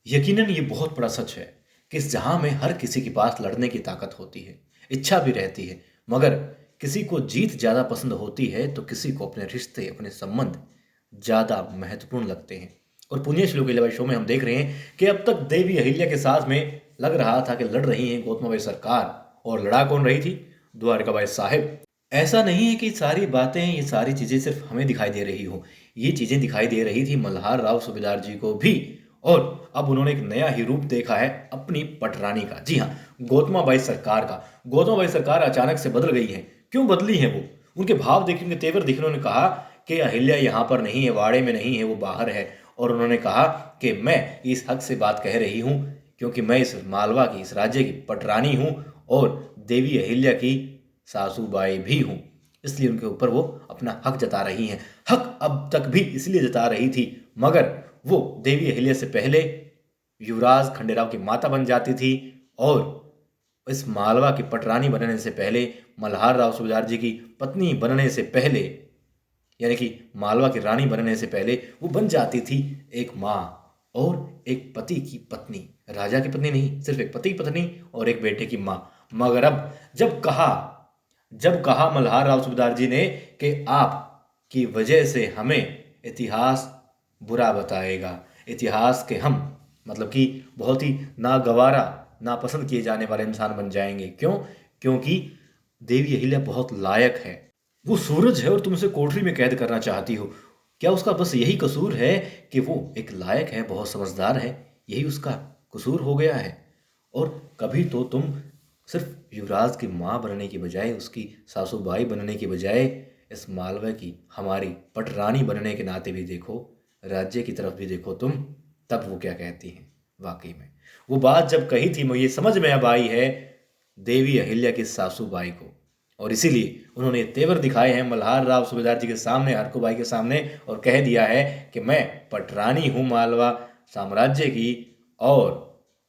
यकीनन ये बहुत बड़ा सच है कि इस जहां में हर किसी के पास लड़ने की ताकत होती है, इच्छा भी रहती है, मगर किसी को जीत ज़्यादा पसंद होती है तो किसी को अपने रिश्ते, अपने संबंध ज़्यादा महत्वपूर्ण लगते हैं। और पुण्य श्लोक 11 शो में हम देख रहे हैं कि अब तक देवी अहिल्या के साथ में लग रहा था कि लड़ रही हैं गौतमाबाई सरकार, और लड़ा कौन रही थी? द्वारकाबाई साहिब। ऐसा नहीं है कि सारी बातें, ये सारी चीज़ें सिर्फ हमें दिखाई दे रही हो। ये चीज़ें दिखाई दे रही थी मल्हार राव सूबेदार जी को भी। और अब उन्होंने एक नया ही रूप देखा है अपनी पटरानी का। जी हाँ, गौतमाबाई सरकार का। गौतमाबाई सरकार अचानक से बदल गई है। क्यों बदली है वो? उनके भाव देखे, उनके तेवर देखे, उन्होंने कहा कि अहिल्या यहाँ पर नहीं है, वाड़े में नहीं है, वो बाहर है। और उन्होंने कहा कि मैं इस हक से बात कह रही हूँ क्योंकि मैं इस मालवा की, इस राज्य की पटरानी हूँ और देवी अहिल्या की सासूबाई भी हूँ। इसलिए उनके ऊपर वो अपना हक जता रही हैं। हक अब तक भी इसलिए जता रही थी, मगर वो देवी अहिल्या से पहले युवराज खंडेराव की माता बन जाती थी, और इस मालवा की पटरानी बनने से पहले, मल्हार राव सूबेदार जी की पत्नी बनने से पहले, यानी कि मालवा की रानी बनने से पहले वो बन जाती थी एक माँ और एक पति की पत्नी। राजा की पत्नी नहीं, सिर्फ एक पति की पत्नी और एक बेटे की माँ। मगर अब जब कहा मल्हार राव सूबेदार जी ने कि आप की वजह से हमें इतिहास बुरा बताएगा, इतिहास के हम मतलब कि बहुत ही नागवारा, नापसंद किए जाने वाले इंसान बन जाएंगे। क्यों? क्योंकि देवी अहिल्या बहुत लायक है। वो सूरज है और तुम उसे कोठरी में कैद करना चाहती हो। क्या उसका बस यही कसूर है कि वो एक लायक है, बहुत समझदार है? यही उसका कसूर हो गया है? और कभी तो तुम सिर्फ युवराज की माँ बनने की बजाय, उसकी सासूबाई बनने की बजाय, इस मालवा की हमारी पटरानी बनने के नाते भी देखो, राज्य की तरफ भी देखो तुम। तब वो क्या कहती हैं। वाकई में वो बात जब कही थी, मुझे समझ में अब आई है देवी अहिल्या की सासूबाई को। और इसीलिए उन्होंने तेवर दिखाए हैं मल्हार राव सूबेदार जी के सामने, हरकूबाई के सामने, और कह दिया है कि मैं पटरानी हूँ मालवा साम्राज्य की, और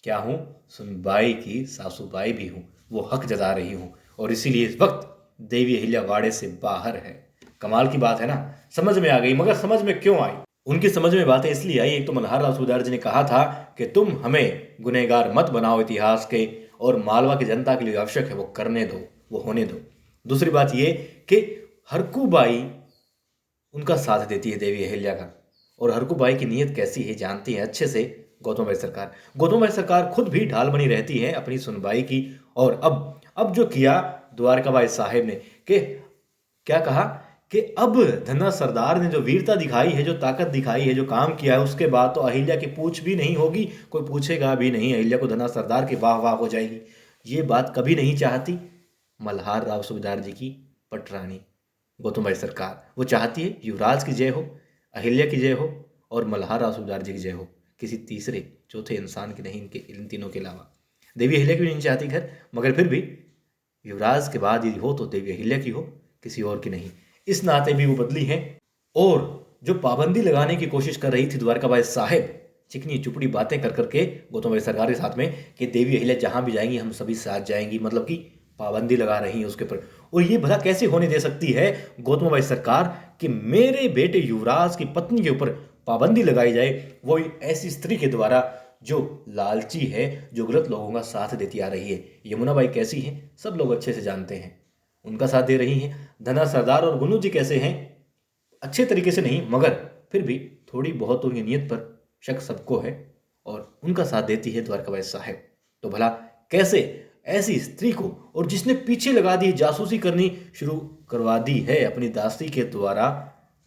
क्या हूँ? सुनबाई की सासूबाई भी हूँ। वो हक जता रही हूँ, और इसीलिए इस वक्त देवी अहिल्या वाड़े से बाहर है। कमाल की बात है ना? समझ में आ गई। मगर समझ में क्यों आई? उनकी समझ में बातें इसलिए आई, एक तो मल्हार राव सूबेदार जी ने कहा था कि तुम हमें गुनहगार मत बनाओ इतिहास के, और मालवा की जनता के लिए आवश्यक है वो करने दो, वो होने दो। दूसरी बात ये कि हरकूबाई उनका साथ देती है देवी अहिल्या का, और हरकूबाई की नीयत कैसी है जानती है अच्छे से गौतमबाई सरकार। गौतमबाई सरकार खुद भी ढाल बनी रहती है अपनी सुनबाई की। और अब जो किया द्वारकाबाई साहेब ने, कि क्या कहा कि अब धन्ना सरदार ने जो वीरता दिखाई है, जो ताकत दिखाई है, जो काम किया है, उसके बाद तो अहिल्या की पूछ भी नहीं होगी, कोई पूछेगा भी नहीं। अहिल्या को धन्ना सरदार की वाह वाह हो जाएगी। ये बात कभी नहीं चाहती मल्हार राव सूबेदार जी की पटरानी गौतमबाई सरकार। वो चाहती है युवराज की जय हो, अहिल्या की जय हो, और मल्हार राव सूबेदार जी की जय हो, किसी तीसरे चौथे इंसान की नहीं, इनके इन तीनों के अलावा। देवी अहिल्या की भी नहीं चाहती खैर, मगर फिर भी युवराज के बाद यदि हो तो देवी अहिल्या की हो, किसी और की नहीं। इस नाते भी वो बदली हैं। और जो पाबंदी लगाने की कोशिश कर रही थी द्वारकाबाई साहेब, चिकनी चुपड़ी बातें कर करके गौतमबाई सरकार के साथ में, कि देवी अहिल्या जहां भी जाएंगी हम सभी साथ जाएंगी, मतलब कि पाबंदी लगा रही है उसके ऊपर। और ये भला कैसे होने दे सकती है गौतमबाई सरकार कि मेरे बेटे युवराज की पत्नी के ऊपर पाबंदी लगाई जाए, वो ऐसी स्त्री के द्वारा जो लालची है, जो गलत लोगों का साथ देती आ रही है। यमुनाबाई कैसी हैं सब लोग अच्छे से जानते हैं, उनका साथ दे रही हैं। धना सरदार और गुन्नू जी कैसे हैं? अच्छे तरीके से नहीं, मगर फिर भी थोड़ी बहुत उनकी नीयत पर शक सबको है, और उनका साथ देती है द्वारकाबाई साहेब। तो भला कैसे ऐसी स्त्री को, और जिसने पीछे लगा दी, जासूसी करनी शुरू करवा दी है अपनी दासी के द्वारा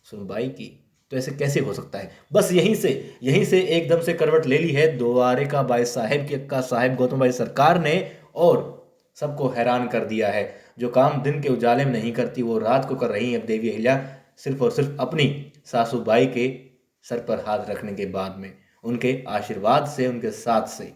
सुनबाई की, तो ऐसे कैसे हो सकता है? बस यहीं से एकदम से करवट ले ली है द्वारकाबाई साहेब की अक्का साहेब गौतमबाई सरकार ने, और सबको हैरान कर दिया है। जो काम दिन के उजाले में नहीं करती वो रात को कर रही है अब देवी अहिल्या, सिर्फ और सिर्फ अपनी सासूबाई के सर पर हाथ रखने के बाद में, उनके आशीर्वाद से, उनके साथ से।